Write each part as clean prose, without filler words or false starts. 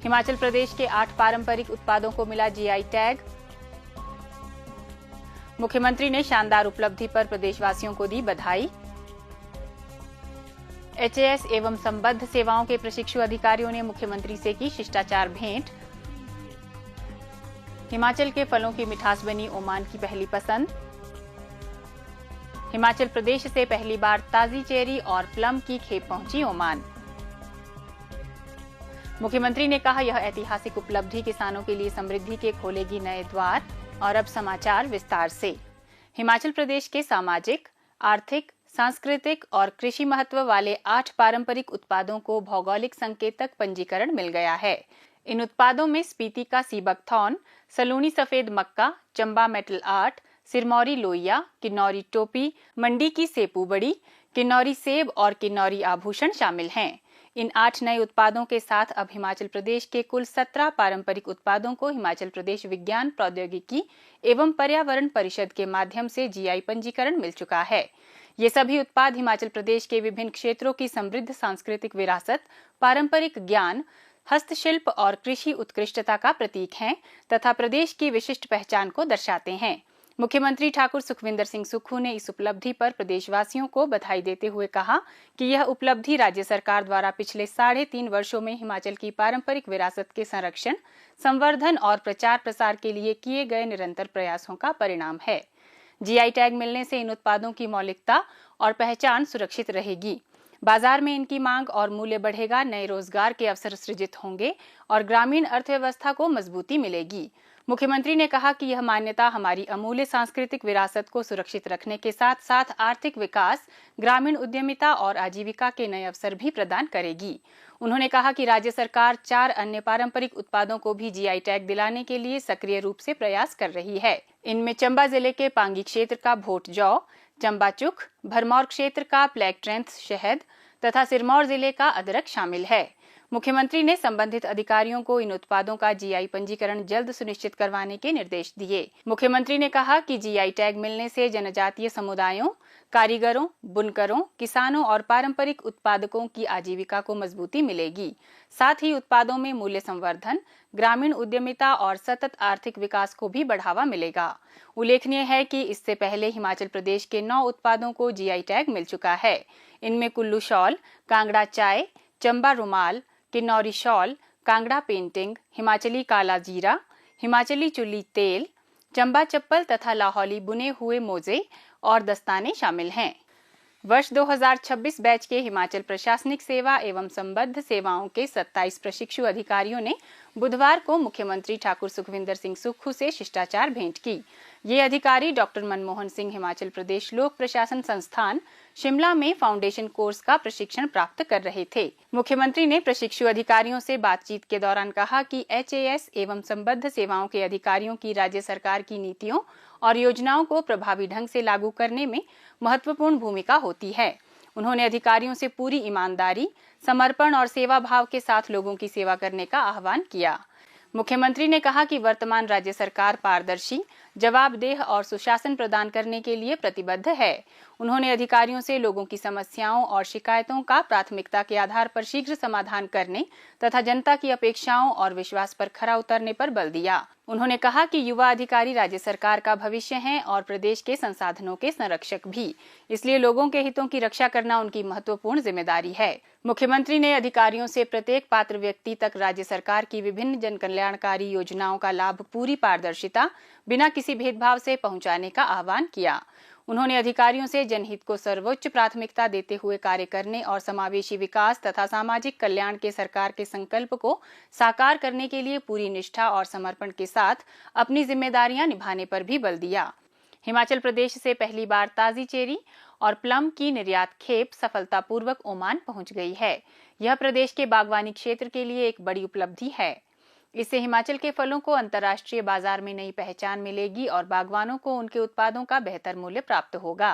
हिमाचल प्रदेश के 8 पारंपरिक उत्पादों को मिला जीआई टैग। मुख्यमंत्री ने शानदार उपलब्धि पर प्रदेशवासियों को दी बधाई। एचएएस एवं संबद्ध सेवाओं के प्रशिक्षु अधिकारियों ने मुख्यमंत्री से की शिष्टाचार भेंट। हिमाचल के फलों की मिठास बनी ओमान की पहली पसंद। हिमाचल प्रदेश से पहली बार ताजी चेरी और प्लम की खेप पहुंची ओमान। मुख्यमंत्री ने कहा, यह ऐतिहासिक उपलब्धि किसानों के लिए समृद्धि के खोलेगी नए द्वार। और अब समाचार विस्तार से। हिमाचल प्रदेश के सामाजिक, आर्थिक, सांस्कृतिक और कृषि महत्व वाले 8 पारंपरिक उत्पादों को भौगोलिक संकेतक पंजीकरण मिल गया है। इन उत्पादों में स्पीति का सी बकथॉर्न, सलूनी सफेद मक्का, चंबा मेटल आर्ट, सिरमौरी लोइया, किन्नौरी टोपी, मंडी की सेपू बड़ी, किन्नौरी सेब और किन्नौरी आभूषण शामिल हैं। इन 8 नए उत्पादों के साथ अब हिमाचल प्रदेश के कुल 17 पारंपरिक उत्पादों को हिमाचल प्रदेश विज्ञान प्रौद्योगिकी एवं पर्यावरण परिषद के माध्यम से जीआई पंजीकरण मिल चुका है। ये सभी उत्पाद हिमाचल प्रदेश के विभिन्न क्षेत्रों की समृद्ध सांस्कृतिक विरासत, पारंपरिक ज्ञान, हस्तशिल्प और कृषि उत्कृष्टता का प्रतीक हैं तथा प्रदेश की विशिष्ट पहचान को दर्शाते हैं। मुख्यमंत्री ठाकुर सुखविंदर सिंह सुक्खू ने इस उपलब्धि पर प्रदेशवासियों को बधाई देते हुए कहा कि यह उपलब्धि राज्य सरकार द्वारा पिछले 3.5 वर्षों में हिमाचल की पारंपरिक विरासत के संरक्षण, संवर्धन और प्रचार प्रसार के लिए किए गए निरंतर प्रयासों का परिणाम है। जीआई टैग मिलने से इन उत्पादों की मौलिकता और पहचान सुरक्षित रहेगी। बाजार में इनकी मांग और मूल्य बढ़ेगा, नए रोजगार के अवसर सृजित होंगे और ग्रामीण अर्थव्यवस्था को मजबूती मिलेगी। मुख्यमंत्री ने कहा कि यह मान्यता हमारी अमूल्य सांस्कृतिक विरासत को सुरक्षित रखने के साथ साथ आर्थिक विकास, ग्रामीण उद्यमिता और आजीविका के नए अवसर भी प्रदान करेगी। उन्होंने कहा कि राज्य सरकार 4 अन्य पारंपरिक उत्पादों को भी जीआई टैग दिलाने के लिए सक्रिय रूप से प्रयास कर रही है। इनमें चंबा जिले के पांगी क्षेत्र का भोट जौ, चंबा चुख, भरमौर क्षेत्र का ब्लैक ट्रेंथ शहद तथा सिरमौर जिले का अदरक शामिल है। मुख्यमंत्री ने संबंधित अधिकारियों को इन उत्पादों का जीआई पंजीकरण जल्द सुनिश्चित करवाने के निर्देश दिए। मुख्यमंत्री ने कहा कि जीआई टैग मिलने से जनजातीय समुदायों, कारीगरों, बुनकरों, किसानों और पारंपरिक उत्पादकों की आजीविका को मजबूती मिलेगी। साथ ही उत्पादों में मूल्य संवर्धन, ग्रामीण उद्यमिता और सतत आर्थिक विकास को भी बढ़ावा मिलेगा। उल्लेखनीय है कि इससे पहले हिमाचल प्रदेश के 9 उत्पादों को जीआई टैग मिल चुका है। इनमें कुल्लू शॉल, कांगड़ा चाय, चंबा रुमाल, किन्नौरी शॉल, कांगड़ा पेंटिंग, हिमाचली काला जीरा, हिमाचली चुल्ली तेल, चंबा चप्पल तथा लाहौली बुने हुए मोजे और दस्ताने शामिल हैं। वर्ष 2026 बैच के हिमाचल प्रशासनिक सेवा एवं संबद्ध सेवाओं के 27 प्रशिक्षु अधिकारियों ने बुधवार को मुख्यमंत्री ठाकुर सुखविंदर सिंह सुक्खू से शिष्टाचार भेंट की। ये अधिकारी डॉक्टर मनमोहन सिंह हिमाचल प्रदेश लोक प्रशासन संस्थान शिमला में फाउंडेशन कोर्स का प्रशिक्षण प्राप्त कर रहे थे। मुख्यमंत्री ने प्रशिक्षु अधिकारियों से बातचीत के दौरान कहा कि एचएएस एवं संबद्ध सेवाओं के अधिकारियों की राज्य सरकार की नीतियों और योजनाओं को प्रभावी ढंग से लागू करने में महत्वपूर्ण भूमिका होती है। उन्होंने अधिकारियों से पूरी ईमानदारी, समर्पण और सेवा भाव के साथ लोगों की सेवा करने का आह्वान किया। मुख्यमंत्री ने कहा कि वर्तमान राज्य सरकार पारदर्शी, जवाबदेह और सुशासन प्रदान करने के लिए प्रतिबद्ध है। उन्होंने अधिकारियों से लोगों की समस्याओं और शिकायतों का प्राथमिकता के आधार पर शीघ्र समाधान करने तथा जनता की अपेक्षाओं और विश्वास पर खरा उतरने पर बल दिया। उन्होंने कहा कि युवा अधिकारी राज्य सरकार का भविष्य हैं और प्रदेश के संसाधनों के संरक्षक भी, इसलिए लोगों के हितों की रक्षा करना उनकी महत्वपूर्ण जिम्मेदारी है। मुख्यमंत्री ने अधिकारियों से प्रत्येक पात्र व्यक्ति तक राज्य सरकार की विभिन्न जनकल्याणकारी योजनाओं का लाभ पूरी पारदर्शिता, बिना किसी भेदभाव से पहुंचाने का आह्वान किया। उन्होंने अधिकारियों से जनहित को सर्वोच्च प्राथमिकता देते हुए कार्य करने और समावेशी विकास तथा सामाजिक कल्याण के सरकार के संकल्प को साकार करने के लिए पूरी निष्ठा और समर्पण के साथ अपनी जिम्मेदारियां निभाने पर भी बल दिया। हिमाचल प्रदेश से पहली बार ताजी चेरी और प्लम की निर्यात खेप सफलतापूर्वक ओमान पहुंच गई है। यह प्रदेश के बागवानी क्षेत्र के लिए एक बड़ी उपलब्धि है। इससे हिमाचल के फलों को अंतर्राष्ट्रीय बाजार में नई पहचान मिलेगी और बागवानों को उनके उत्पादों का बेहतर मूल्य प्राप्त होगा।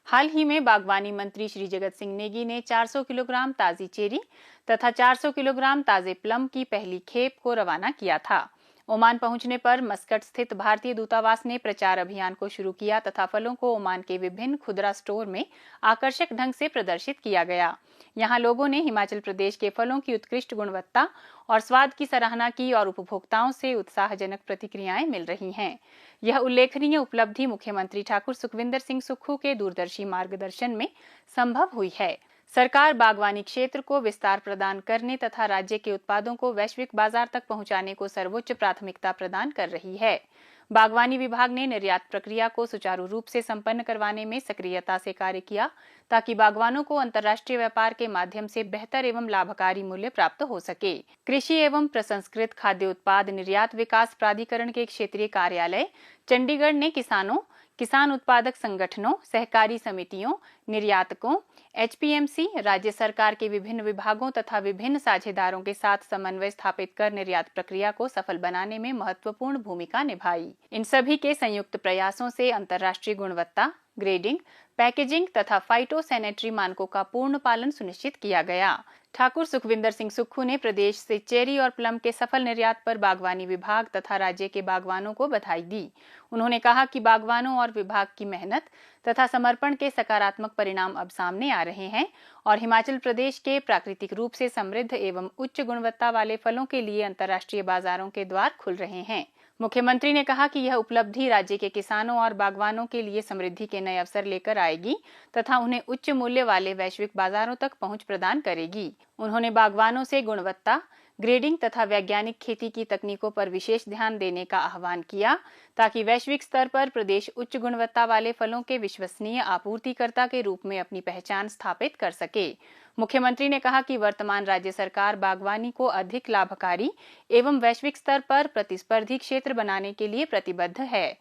हाल ही में बागवानी मंत्री श्री जगत सिंह नेगी ने 400 किलोग्राम ताजी चेरी तथा 400 किलोग्राम ताजे प्लम की पहली खेप को रवाना किया था। ओमान पहुंचने पर मस्कट स्थित भारतीय दूतावास ने प्रचार अभियान को शुरू किया तथा फलों को ओमान के विभिन्न खुदरा स्टोर में आकर्षक ढंग से प्रदर्शित किया गया। यहां लोगों ने हिमाचल प्रदेश के फलों की उत्कृष्ट गुणवत्ता और स्वाद की सराहना की और उपभोक्ताओं से उत्साहजनक प्रतिक्रियाएं मिल रही हैं। यह उल्लेखनीय उपलब्धि मुख्यमंत्री ठाकुर सुखविंदर सिंह सुक्खू के दूरदर्शी मार्गदर्शन में संभव हुई है। सरकार बागवानी क्षेत्र को विस्तार प्रदान करने तथा राज्य के उत्पादों को वैश्विक बाजार तक पहुंचाने को सर्वोच्च प्राथमिकता प्रदान कर रही है। बागवानी विभाग ने निर्यात प्रक्रिया को सुचारू रूप से संपन्न करवाने में सक्रियता से कार्य किया ताकि बागवानों को अंतर्राष्ट्रीय व्यापार के माध्यम से बेहतर एवं लाभकारी मूल्य प्राप्त हो सके। कृषि एवं प्रसंस्कृत खाद्य उत्पाद निर्यात विकास प्राधिकरण के क्षेत्रीय कार्यालय चंडीगढ़ ने किसानों, किसान उत्पादक संगठनों, सहकारी समितियों, निर्यातकों, एचपीएमसी, राज्य सरकार के विभिन्न विभागों तथा विभिन्न साझेदारों के साथ समन्वय स्थापित कर निर्यात प्रक्रिया को सफल बनाने में महत्वपूर्ण भूमिका निभाई। इन सभी के संयुक्त प्रयासों से अंतर्राष्ट्रीय गुणवत्ता, ग्रेडिंग, पैकेजिंग तथा फाइटोसैनिटरी मानकों का पूर्ण पालन सुनिश्चित किया गया। ठाकुर सुखविंदर सिंह सुक्खू ने प्रदेश से चेरी और प्लम के सफल निर्यात पर बागवानी विभाग तथा राज्य के बागवानों को बधाई दी। उन्होंने कहा कि बागवानों और विभाग की मेहनत तथा समर्पण के सकारात्मक परिणाम अब सामने आ रहे हैं और हिमाचल प्रदेश के प्राकृतिक रूप से समृद्ध एवं उच्च गुणवत्ता वाले फलों के लिए अंतर्राष्ट्रीय बाजारों के द्वार खुल रहे हैं। मुख्यमंत्री ने कहा कि यह उपलब्धि राज्य के किसानों और बागवानों के लिए समृद्धि के नए अवसर लेकर आएगी तथा उन्हें उच्च मूल्य वाले वैश्विक बाजारों तक पहुंच प्रदान करेगी। उन्होंने बागवानों से गुणवत्ता, ग्रेडिंग तथा वैज्ञानिक खेती की तकनीकों पर विशेष ध्यान देने का आह्वान किया ताकि वैश्विक स्तर पर प्रदेश उच्च गुणवत्ता वाले फलों के विश्वसनीय आपूर्तिकर्ता के रूप में अपनी पहचान स्थापित कर सके। मुख्यमंत्री ने कहा कि वर्तमान राज्य सरकार बागवानी को अधिक लाभकारी एवं वैश्विक स्तर पर प्रतिस्पर्धी क्षेत्र बनाने के लिए प्रतिबद्ध है।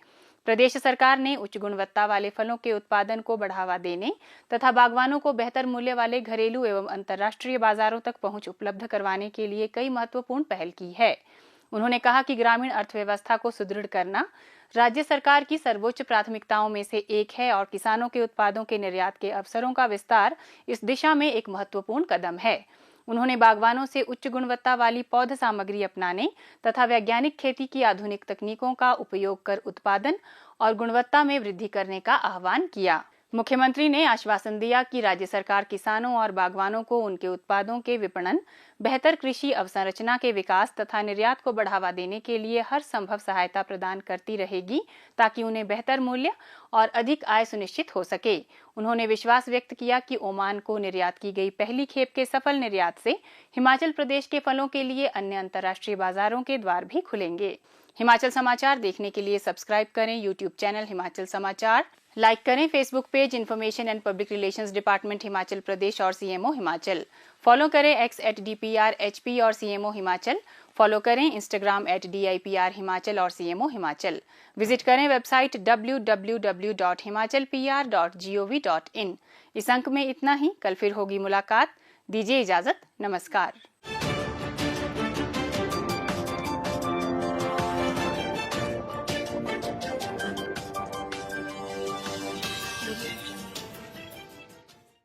प्रदेश सरकार ने उच्च गुणवत्ता वाले फलों के उत्पादन को बढ़ावा देने तथा बागवानों को बेहतर मूल्य वाले घरेलू एवं अंतर्राष्ट्रीय बाजारों तक पहुंच उपलब्ध करवाने के लिए कई महत्वपूर्ण पहल की है। उन्होंने कहा कि ग्रामीण अर्थव्यवस्था को सुदृढ़ करना राज्य सरकार की सर्वोच्च प्राथमिकताओं में से एक है और किसानों के उत्पादों के निर्यात के अवसरों का विस्तार इस दिशा में एक महत्वपूर्ण कदम है। उन्होंने बागवानों से उच्च गुणवत्ता वाली पौध सामग्री अपनाने तथा वैज्ञानिक खेती की आधुनिक तकनीकों का उपयोग कर उत्पादन और गुणवत्ता में वृद्धि करने का आह्वान किया। मुख्यमंत्री ने आश्वासन दिया कि राज्य सरकार किसानों और बागवानों को उनके उत्पादों के विपणन, बेहतर कृषि अवसंरचना के विकास तथा निर्यात को बढ़ावा देने के लिए हर संभव सहायता प्रदान करती रहेगी ताकि उन्हें बेहतर मूल्य और अधिक आय सुनिश्चित हो सके। उन्होंने विश्वास व्यक्त किया कि ओमान को निर्यात की गई पहली खेप के सफल निर्यात से हिमाचल प्रदेश के फलों के लिए अन्य अंतर्राष्ट्रीय बाजारों के द्वार भी खुलेंगे। हिमाचल समाचार देखने के लिए सब्सक्राइब करें यूट्यूब चैनल हिमाचल समाचार, लाइक करें Facebook page information and public relations department Himachal Pradesh और सीएमओ हिमाचल, फॉलो करें x@dprhp और सीएमओ हिमाचल, फॉलो करें इंस्टाग्राम @DIPR हिमाचल और सीएमओ हिमाचल, विजिट करें वेबसाइट www.himachalpr.gov.in। इस अंक में इतना ही, कल फिर होगी मुलाकात। दीजिए इजाजत, नमस्कार।